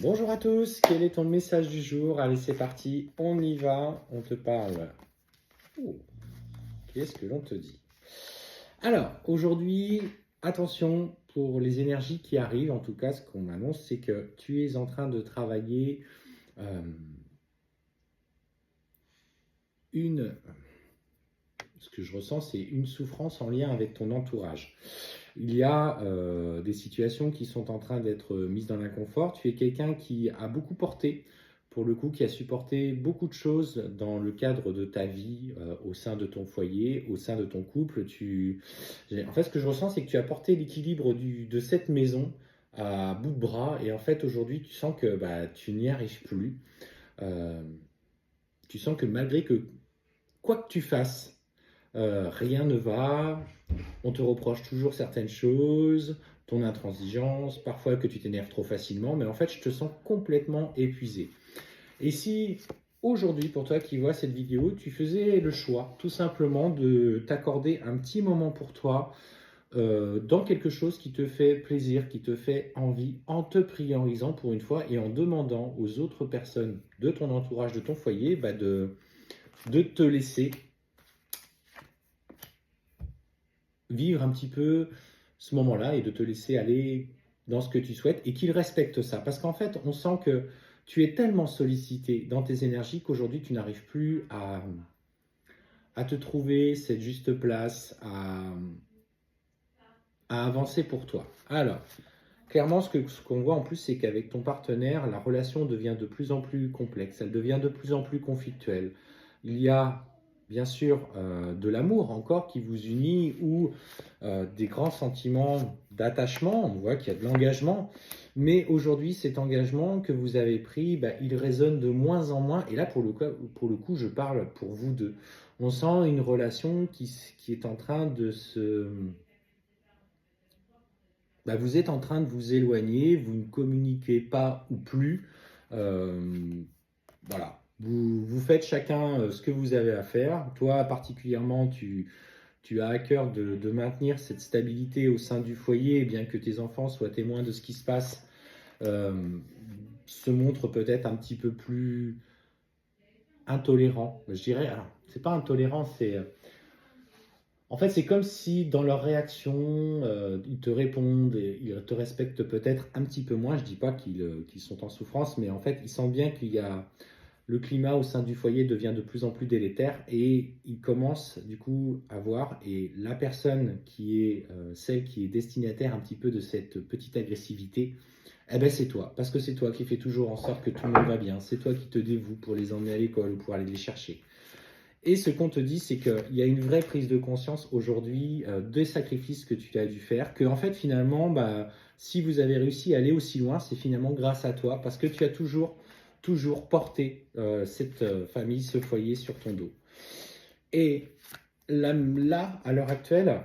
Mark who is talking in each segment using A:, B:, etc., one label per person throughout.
A: Bonjour à tous, quel est ton message du jour? Allez, c'est parti, on y va, on te parle. Oh, qu'est-ce que l'on te dit? Alors, aujourd'hui, attention pour les énergies qui arrivent, en tout cas, ce qu'on m'annonce, c'est que tu es en train de travailler euh, ce que je ressens, c'est une souffrance en lien avec ton entourage. Il y a des situations qui sont en train d'être mises dans l'inconfort. Tu es quelqu'un qui a beaucoup porté, pour le coup, qui a supporté beaucoup de choses dans le cadre de ta vie, au sein de ton foyer, au sein de ton couple. En fait, ce que je ressens, c'est que tu as porté l'équilibre de cette maison à bout de bras. Et en fait, aujourd'hui, tu sens que tu n'y arrives plus. Euh, Tu sens que malgré que, quoi que tu fasses, rien ne va, on te reproche toujours certaines choses, ton intransigeance, parfois que tu t'énerves trop facilement, mais en fait, je te sens complètement épuisé. Et si aujourd'hui, pour toi qui vois cette vidéo, tu faisais le choix tout simplement de t'accorder un petit moment pour toi, dans quelque chose qui te fait plaisir, qui te fait envie, en te priorisant pour une fois et en demandant aux autres personnes de ton entourage, de ton foyer, de te laisser vivre un petit peu ce moment-là et de te laisser aller dans ce que tu souhaites et qu'ils respectent ça. Parce qu'en fait, on sent que tu es tellement sollicité dans tes énergies qu'aujourd'hui, tu n'arrives plus à te trouver cette juste place, à avancer pour toi. Alors, clairement, ce qu'on voit en plus, c'est qu'avec ton partenaire, la relation devient de plus en plus complexe, elle devient de plus en plus conflictuelle. Il y a bien sûr de l'amour encore qui vous unit ou des grands sentiments d'attachement, on voit qu'il y a de l'engagement, mais aujourd'hui cet engagement que vous avez pris, il résonne de moins en moins, et là pour le coup je parle pour vous deux. On sent une relation qui est en train de se vous êtes en train de vous éloigner, vous ne communiquez pas ou plus. Euh, voilà. Vous faites chacun ce que vous avez à faire. Toi, particulièrement, tu as à cœur de maintenir cette stabilité au sein du foyer, bien que tes enfants soient témoins de ce qui se passe, euh, se montrent peut-être un petit peu plus intolérants. Je dirais, alors, c'est pas intolérant, c'est en fait, c'est comme si dans leur réaction, ils te répondent et ils te respectent peut-être un petit peu moins. Je ne dis pas qu'ils sont en souffrance, mais en fait, ils sentent bien qu'il y a le climat au sein du foyer devient de plus en plus délétère et ils commencent du coup à voir, et la personne qui est celle qui est destinataire un petit peu de cette petite agressivité, eh ben c'est toi, parce que c'est toi qui fais toujours en sorte que tout le monde va bien, c'est toi qui te dévoues pour les emmener à l'école ou pour aller les chercher. Et ce qu'on te dit, c'est qu'il y a une vraie prise de conscience aujourd'hui des sacrifices que tu as dû faire, que en fait finalement, si vous avez réussi à aller aussi loin, c'est finalement grâce à toi, parce que tu as toujours porté cette famille, ce foyer sur ton dos. Et là, à l'heure actuelle,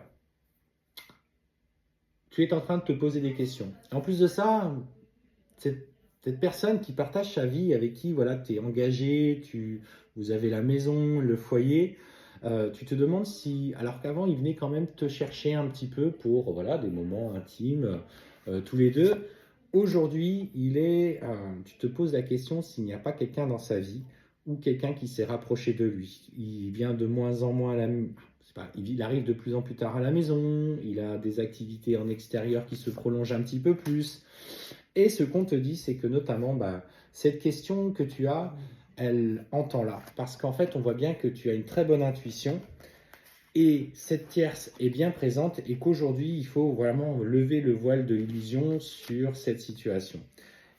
A: tu es en train de te poser des questions. En plus de ça, cette personne qui partage sa vie, avec qui voilà, tu es engagé, vous avez la maison, le foyer, tu te demandes si, alors qu'avant il venait quand même te chercher un petit peu pour voilà, des moments intimes, tous les deux, aujourd'hui tu te poses la question s'il n'y a pas quelqu'un dans sa vie ou quelqu'un qui s'est rapproché de lui. Il vient de moins en moins à la c'est pas, il arrive de plus en plus tard à la maison, il a des activités en extérieur qui se prolongent un petit peu plus. Et ce qu'on te dit, c'est que notamment, cette question que tu as, elle entend là. Parce qu'en fait, on voit bien que tu as une très bonne intuition et cette tierce est bien présente et qu'aujourd'hui, il faut vraiment lever le voile de l'illusion sur cette situation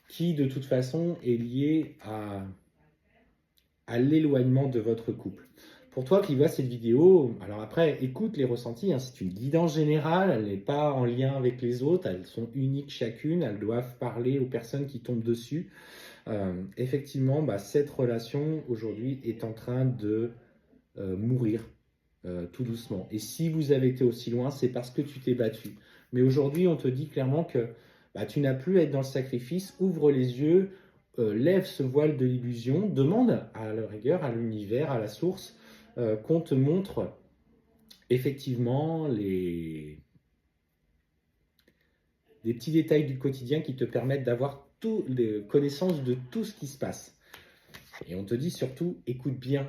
A: qui, de toute façon, est liée à l'éloignement de votre couple. Pour toi qui vois cette vidéo, alors après, écoute les ressentis, hein, c'est une guidance générale, elle n'est pas en lien avec les autres, elles sont uniques chacune, elles doivent parler aux personnes qui tombent dessus. Effectivement, cette relation aujourd'hui est en train de mourir tout doucement. Et si vous avez été aussi loin, c'est parce que tu t'es battu. Mais aujourd'hui, on te dit clairement que tu n'as plus à être dans le sacrifice, ouvre les yeux, lève ce voile de l'illusion, demande à la rigueur, à l'univers, à la source, qu'on te montre effectivement des petits détails du quotidien qui te permettent d'avoir connaissance de tout ce qui se passe. Et on te dit surtout, écoute bien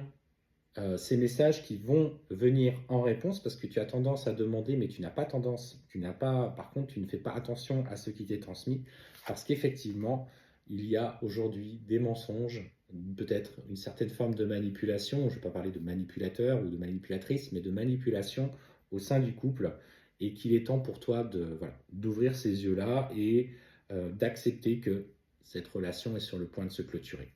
A: ces messages qui vont venir en réponse parce que tu as tendance à demander, mais par contre, tu ne fais pas attention à ce qui t'est transmis parce qu'effectivement, il y a aujourd'hui des mensonges, peut-être une certaine forme de manipulation. Je ne vais pas parler de manipulateur ou de manipulatrice, mais de manipulation au sein du couple et qu'il est temps pour toi d'ouvrir ces yeux-là et d'accepter que cette relation est sur le point de se clôturer.